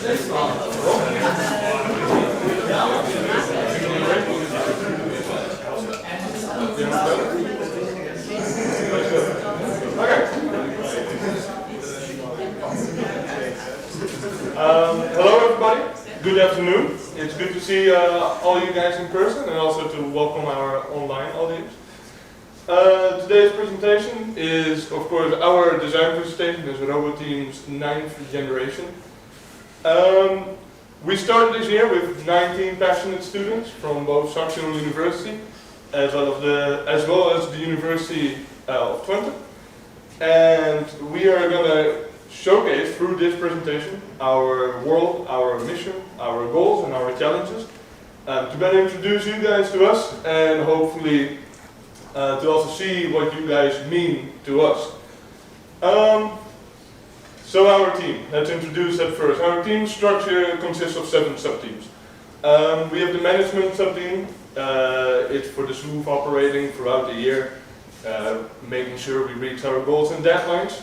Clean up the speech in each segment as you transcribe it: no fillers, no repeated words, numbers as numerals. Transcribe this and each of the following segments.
Hello everybody, good afternoon. It's good to see all you guys in person and also to welcome our online audience. Today's presentation is, of course, our design presentation is RoboTeam's 9th generation. We started this year with 19 passionate students from both Saxion University as well as the University of Twente. And we are going to showcase through this presentation our world, our mission, our goals and our challenges to better introduce you guys to us and hopefully to also see what you guys mean to us. So our team, let's introduce that first. Our team structure consists of 7 sub-teams. We have the management sub-team. It's for the smooth operating throughout the year, making sure we reach our goals and deadlines.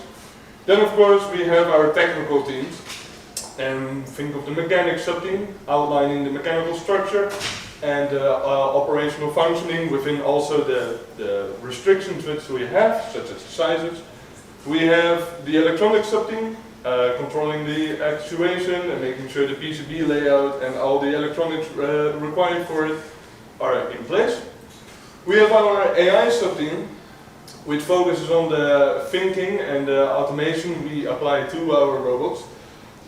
Then of course we have our technical teams, and think of the mechanics sub-team, outlining the mechanical structure and operational functioning within also the restrictions which we have, such as the sizes. We have the electronics sub-team, controlling the actuation and making sure the PCB layout and all the electronics required for it are in place. We have our AI sub-team, which focuses on the thinking and the automation we apply to our robots.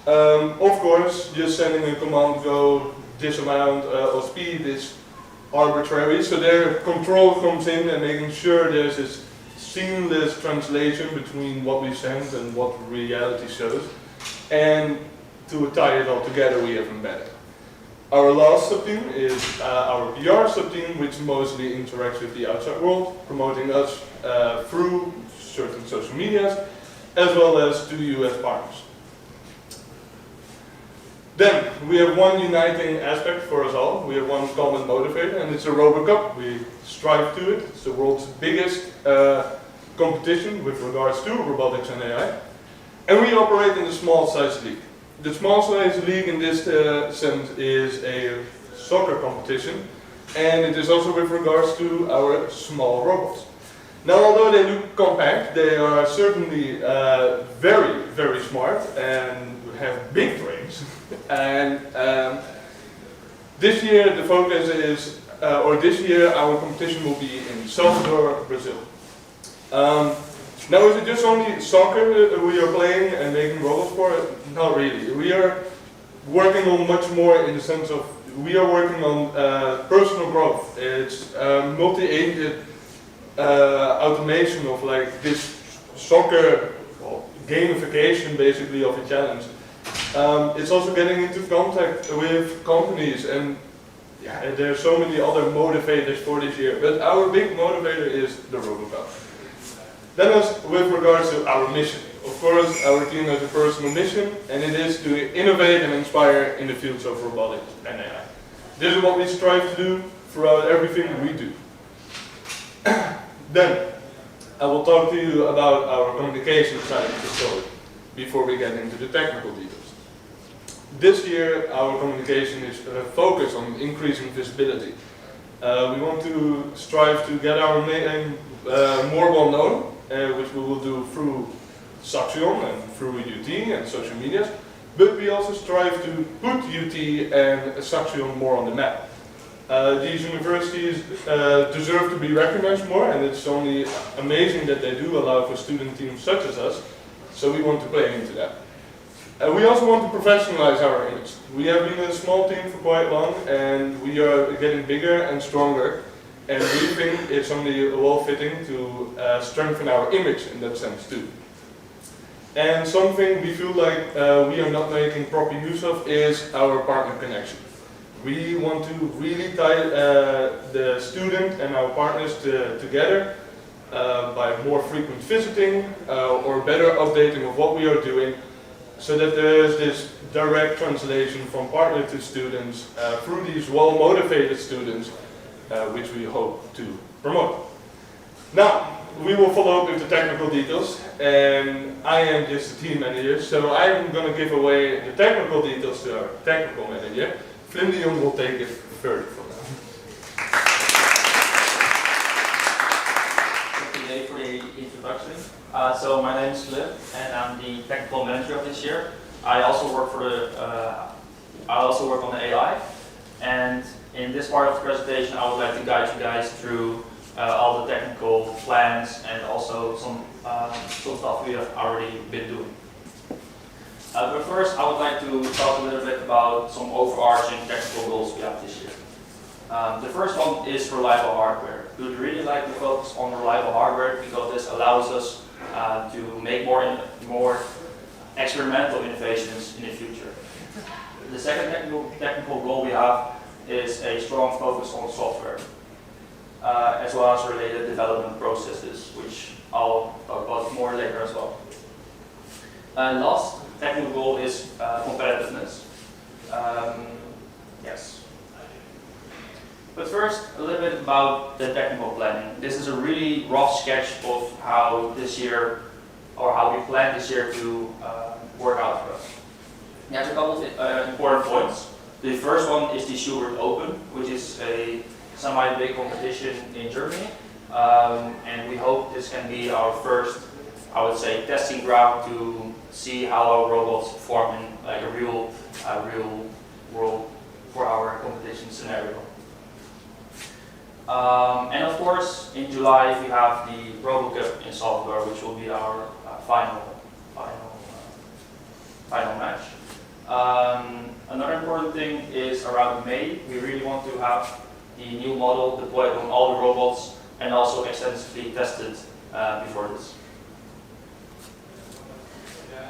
Of course, just sending a command go this amount of speed is arbitrary, so their control comes in and making sure there's this seamless translation between what we send and what reality shows. And to tie it all together, we have embedded. Our last sub-team is our PR sub-team, which mostly interacts with the outside world, promoting us through certain social medias, as well as to US partners. Then, we have one uniting aspect for us all. We have one common motivator, and it's a RoboCup. We strive to it. It's the world's biggest competition with regards to robotics and AI. And we operate in the small size league. The small size league in this sense is a soccer competition, and it is also with regards to our small robots. Now, although they look compact, they are certainly very, very smart and have big brains. And this year the focus is, this year our competition will be in Salvador, Brazil. Now, is it just only soccer we are playing and making robots for? Not really. We are working on much more in the sense of we are working on personal growth. It's multi-agent automation of like this soccer gamification basically of a challenge. It's also getting into contact with companies, and yeah, there are so many other motivators for this year. But our big motivator is the RoboCup. Then with regards to our mission. Of course, our team has a personal mission, and it is to innovate and inspire in the fields of robotics and AI. This is what we strive to do throughout everything we do. Then, I will talk to you about our communication side of the story before we get into the technical details. This year, our communication is focused on increasing visibility. We want to strive to get our name more well known, which we will do through Saxion and through UT and social medias, but we also strive to put UT and Saxion more on the map. These universities deserve to be recognized more, and it's only amazing that they do allow for student teams such as us, so we want to play into that. We also want to professionalize our image. We have been a small team for quite long, and we are getting bigger and stronger, and we think it's only well-fitting to strengthen our image in that sense too. And something we feel like we are not making proper use of is our partner connection. We want to really tie the student and our partners together by more frequent visiting or better updating of what we are doing, so that there is this direct translation from partner to students through these well-motivated students, which we hope to promote. Now, we will follow up with the technical details, and I am just the team manager, so I'm going to give away the technical details to our technical manager. Flynn de Jong will take it further from now. Thank you for the introduction. So my name is Flynn, and I'm the technical manager of this year. I also work for on the AI, and in this part of the presentation, I would like to guide you guys through all the technical plans and also some stuff we have already been doing. But first, I would like to talk a little bit about some overarching technical goals we have this year. The first one is reliable hardware. We would really like to focus on reliable hardware because this allows us to make more experimental innovations in the future. The second technical goal we have is a strong focus on software, as well as related development processes, which I'll talk about more later as well. Last technical goal is competitiveness. Yes. But first, a little bit about the technical planning. This is a really rough sketch of how this year, or how we plan this year to work out for us. There's a couple of important points. The first one is the Schubert Open, which is a semi-big competition in Germany. And we hope this can be our first, I would say, testing ground to see how our robots perform in like a real world for our competition scenario. And of course, in July we have the RoboCup in software, which will be our final match. Another important thing is around May, we really want to have the new model deployed on all the robots and also extensively tested before this.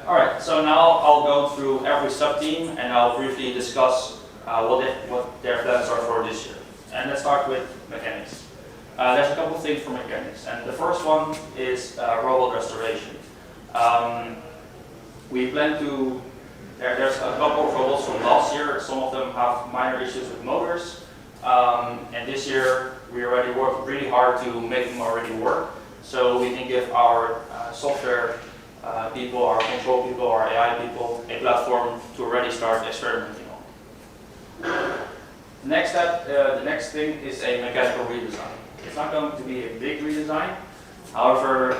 Alright, so now I'll go through every sub-team and I'll briefly discuss what their plans are for this year. And let's start with mechanics. There's a couple of things for mechanics, and the first one is robot restoration. We plan to, there's a couple of robots from last year, some of them have minor issues with motors, and this year we already worked really hard to make them already work, so we can give our software people, our control people, our AI people, a platform to already start experimenting on. Next step, the next thing is a mechanical redesign. It's not going to be a big redesign, however,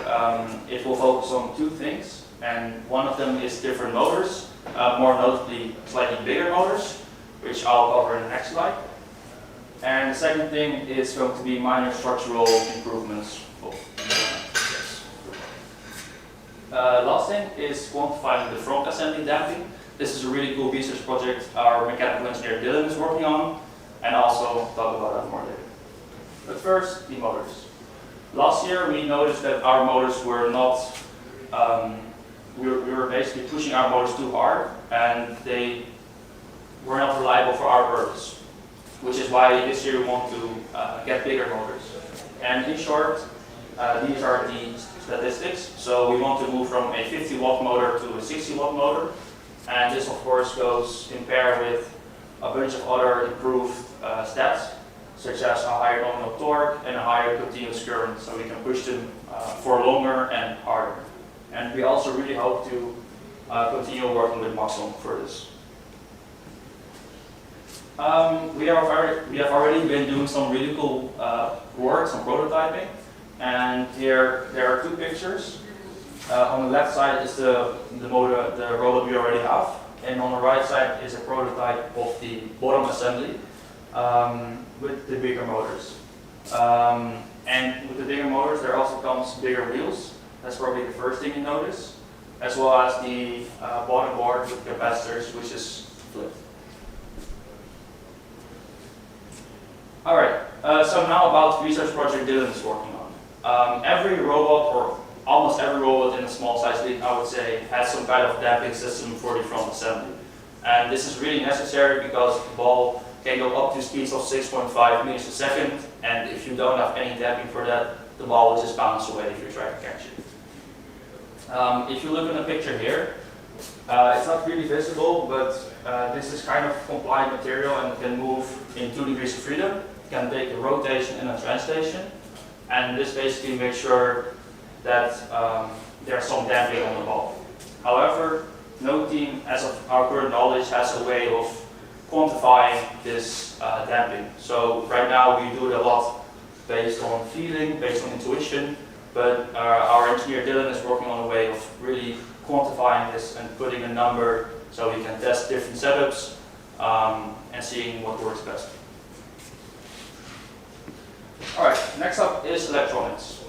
it will focus on two things, and one of them is different motors, more notably slightly bigger motors, which I'll cover in the next slide. And the second thing is going to be minor structural improvements. Last thing is quantifying the front assembly damping. This is a really cool research project our mechanical engineer Dylan is working on, and also talk about that more later. But first, the motors. Last year we noticed that our motors were not, we were basically pushing our motors too hard, and they were not reliable for our purpose, which is why this year we want to get bigger motors. And in short, these are the statistics. So we want to move from a 50 watt motor to a 60 watt motor, and this of course goes in pair with a bunch of other improved stats, such as a higher nominal torque and a higher continuous current, so we can push them for longer and harder. And we also really hope to continue working with Maxon for this. We have already been doing some really cool work, some prototyping, and here there are two pictures. On the left side is the robot we already have, and on the right side is a prototype of the bottom assembly with the bigger motors. And with the bigger motors there also comes bigger wheels. That's probably the first thing you notice, as well as the bottom board with capacitors, which is flipped. Alright, so now about the research project Dylan is working on. Every robot, or almost every robot in a small size league, I would say, has some kind of damping system for the front assembly. And this is really necessary because the ball can go up to speeds of 6.5 meters a second, and if you don't have any damping for that, the ball will just bounce away if you try to catch it. If you look in the picture here, it's not really visible, but this is kind of compliant material and can move in 2 degrees of freedom. It can take a rotation and a translation. and this basically makes sure that there's some damping on the ball. However, no team, as of our current knowledge, has a way of quantifying this damping. So right now we do it a lot based on feeling, based on intuition, but our engineer Dylan is working on a way of really quantifying this and putting a number so we can test different setups and seeing what works best. Alright, next up is electronics.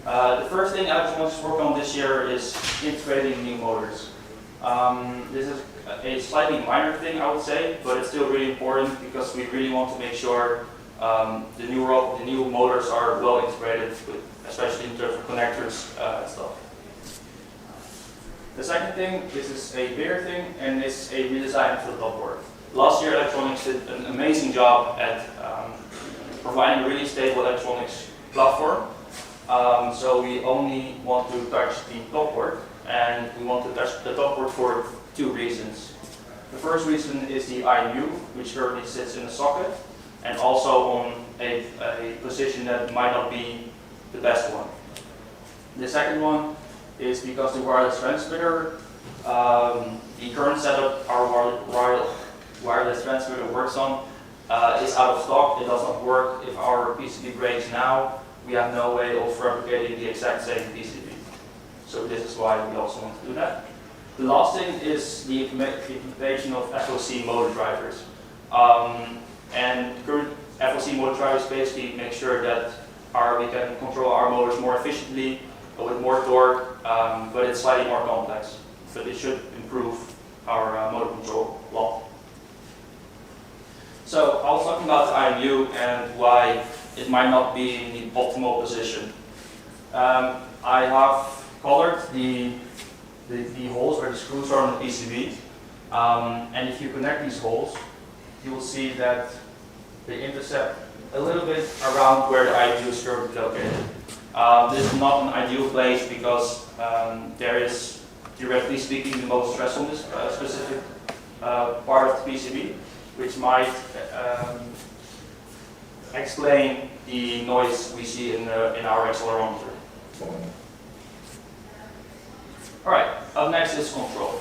The first thing electronics work on this year is integrating new motors. This is a slightly minor thing, I would say, but it's still really important because we really want to make sure the new motors are well integrated, especially in terms of connectors and stuff. The second thing, this is a bigger thing, and it's a redesign for the top board. Last year, electronics did an amazing job at providing a really stable electronics platform. So we only want to touch the top board, and we want to touch the top board for two reasons. The first reason is the IMU, which currently sits in the socket, and also on a position that might not be the best one. The second one is because the wireless transmitter, the current setup our wireless transmitter works on is out of stock. It does not work. If our PCB breaks now, we have no way of replicating the exact same PCB. So this is why we also want to do that. The last thing is the implementation of FOC motor drivers. And current FOC motor drivers basically make sure that we can control our motors more efficiently, with more torque, but it's slightly more complex. But it should improve our motor control a lot. So I was talking about the IMU and why it might not be in the optimal position. I have colored the holes where the screws are on the PCB. And if you connect these holes, you will see that they intercept a little bit around where the IMU is currently located. This is not an ideal place because there is, theoretically speaking, the most stress on this specific part of the PCB, which might explain the noise we see in our accelerometer. Alright, up next is control.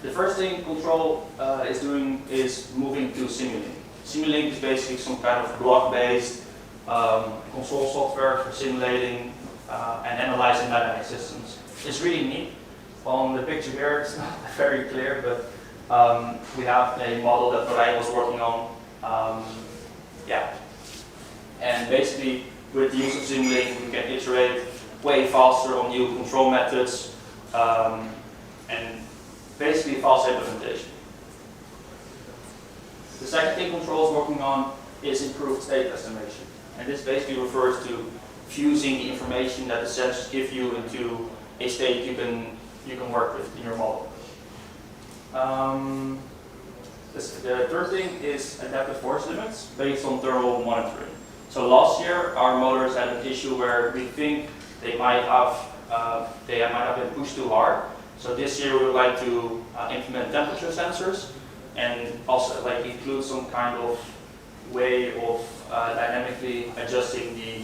The first thing control is doing is moving to Simulink. Simulink is basically some kind of block-based control software for simulating and analyzing dynamic systems. It's really neat. On the picture here, it's not very clear, but we have a model that Ryan was working on. And basically, with the use of Simulink, we can iterate way faster on new control methods and basically faster implementation. The second thing control is working on is improved state estimation. And this basically refers to fusing the information that the sensors give you into a state you can work with in your model. The third thing is adaptive force limits based on thermal monitoring. So last year our motors had an issue where we think they might have been pushed too hard. So this year we would like to implement temperature sensors and also include some kind of way of dynamically adjusting the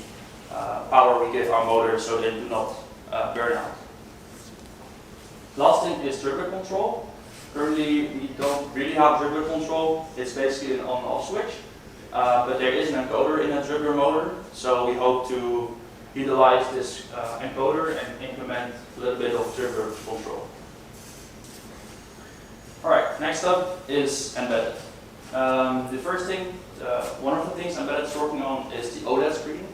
power we give our motors so they do not burn out. Last thing is dribbler control. Currently we don't really have dribbler control. It's basically an on-off switch. But there is an encoder in a dribbler motor, so we hope to utilize this encoder and implement a little bit of dribbler control. Alright, next up is embedded. The first thing, one of the things embedded is working on is the OLED screen.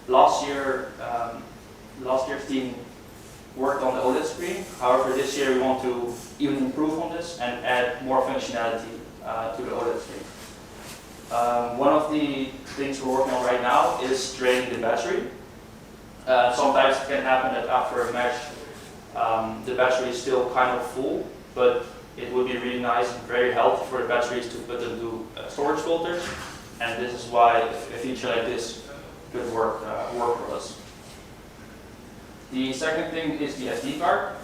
Last year's team worked on the OLED screen. However, this year we want to even improve on this and add more functionality to the OLED screen. One of the things we're working on right now is draining the battery. Sometimes it can happen that after a match, the battery is still kind of full, but it would be really nice and very healthy for the batteries to put them to storage filters, and this is why a feature like this could work for us. The second thing is the SD card.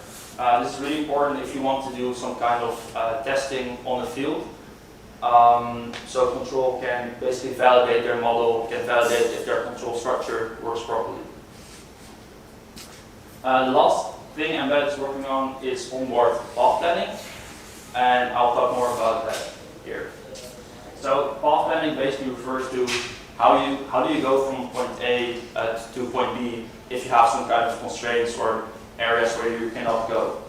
This is really important if you want to do some kind of testing on the field. So control can basically validate their model, can validate if their control structure works properly. The last thing Embedded is working on is onboard path planning, and I'll talk more about that here. So path planning basically refers to how do you go from point A to point B if you have some kind of constraints or areas where you cannot go.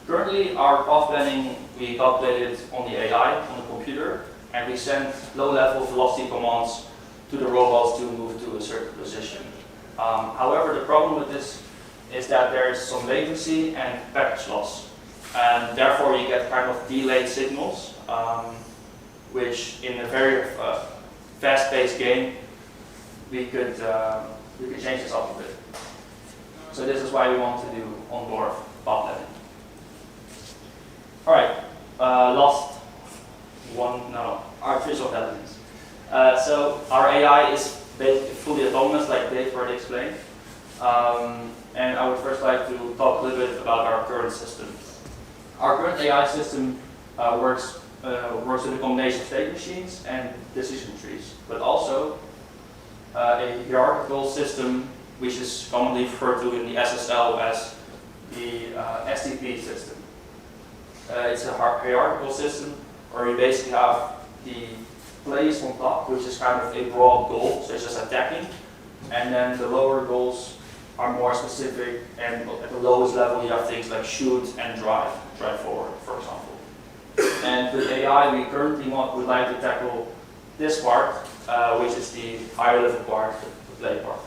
Currently, our path planning, we calculate it on the AI, on the computer, and we send low-level velocity commands to the robots to move to a certain position. However, the problem with this is that there is some latency and package loss, and therefore you get kind of delayed signals, which in a very fast-paced game, we could change this up a bit. So this is why we want to do onboard path planning. All right, last one, no, artificial intelligence. So our AI is basically fully autonomous, like Dave already explained. And I would first like to talk a little bit about our current system. Our current AI system works with a combination of state machines and decision trees, but also a hierarchical system, which is commonly referred to in the SSL as the SDP system. It's a hierarchical system where we basically have the place on top, which is kind of a broad goal, such as attacking, and then the lower goals are more specific, and at the lowest level you have things like shoot and drive forward, for example. And with AI, we currently would like to tackle this part, which is the higher level part, the play part.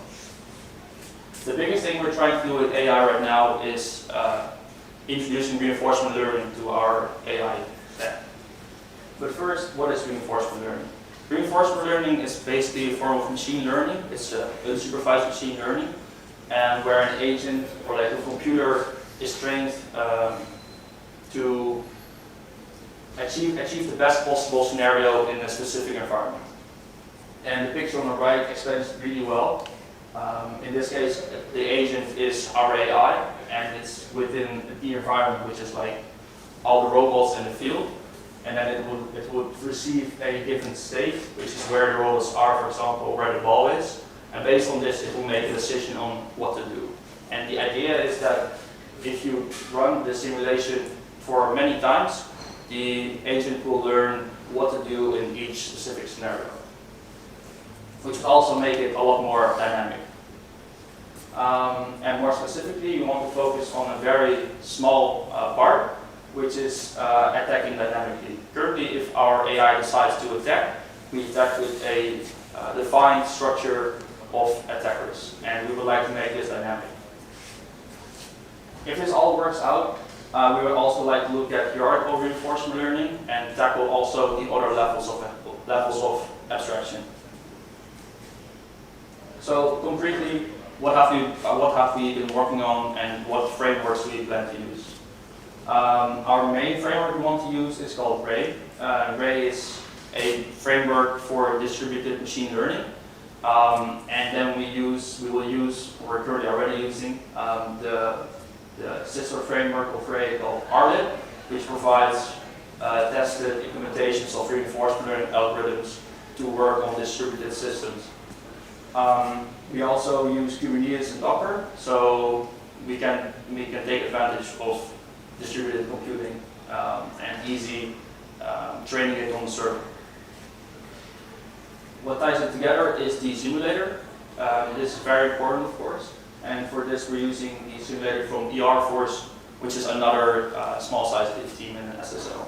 The biggest thing we're trying to do with AI right now is introducing reinforcement learning to our AI stack. But first, what is reinforcement learning? Reinforcement learning is basically a form of machine learning. It's unsupervised machine learning, and where an agent or like a computer is trained to achieve the best possible scenario in a specific environment. And the picture on the right explains it really well. In this case, the agent is our AI, and it's within the environment, which is like all the robots in the field. And then it would receive a given state, which is where the robots are, for example, where the ball is. And based on this, it will make a decision on what to do. And the idea is that if you run the simulation for many times, the agent will learn what to do in each specific scenario, which will also make it a lot more dynamic. And more specifically, you want to focus on a very small part, which is attacking dynamically. Currently, if our AI decides to attack, we attack with a defined structure of attackers, and we would like to make this dynamic. If this all works out, we would also like to look at hierarchical reinforcement learning and tackle also the other levels of abstraction. So concretely, what have we been working on, and what frameworks we plan to use? Our main framework we want to use is called Ray. Ray is a framework for distributed machine learning, and then we're currently already using the sister framework of Ray called RLib, which provides tested implementations of reinforcement learning algorithms to work on distributed systems. We also use Kubernetes and Docker, so we can take advantage of distributed computing and easy training it on the server. What ties it together is the simulator. This is very important, of course, and for this we're using the simulator from ER-Force, which is another small-sized team in SSL.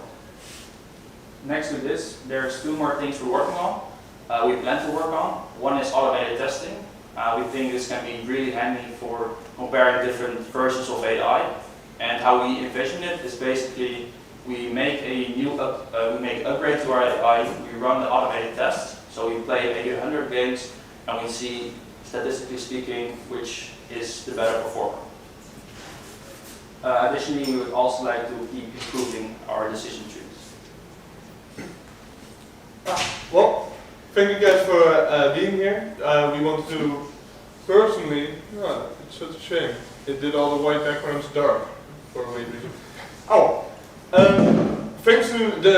Next to this, there's two more things we're working on. We plan to work on. One is automated testing. We think this can be really handy for comparing different versions of AI. And how we envision it is basically we make an upgrade to our AI. We run the automated test. So we play maybe 100 games, and we see, statistically speaking, which is the better performer. Additionally, we would also like to keep improving our decision trees. Well, thank you guys for being here. We want to personally, it's such a shame. It did all the white backgrounds dark for a weird reason. thanks to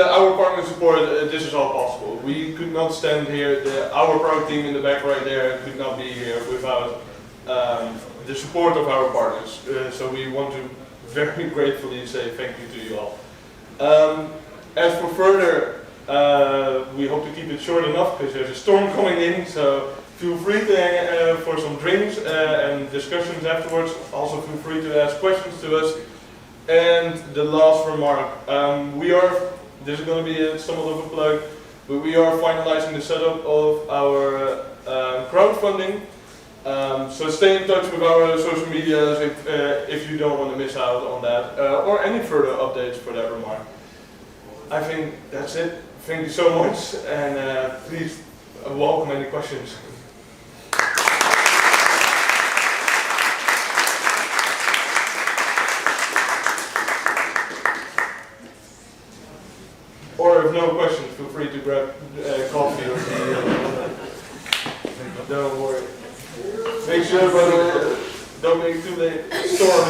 our partner support, this is all possible. We could not stand here, our product team in the back right there could not be here without the support of our partners. So we want to very gratefully say thank you to you all. As for further, we hope to keep it short enough because there's a storm coming in, so feel free to for some drinks and discussions afterwards. Also feel free to ask questions to us. And the last remark, this is going to be somewhat of a plug, but we are finalizing the setup of our crowdfunding. So stay in touch with our social medias if you don't want to miss out on that, or any further updates for that remark. I think that's it. Thank you so much, and please welcome any questions. Or if no questions, feel free to grab coffee or don't worry. Make sure, by the way, don't make it too late. Storm.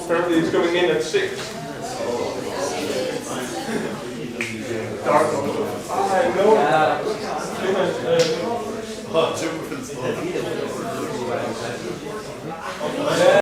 Apparently it's coming in at 6. Dark. I know.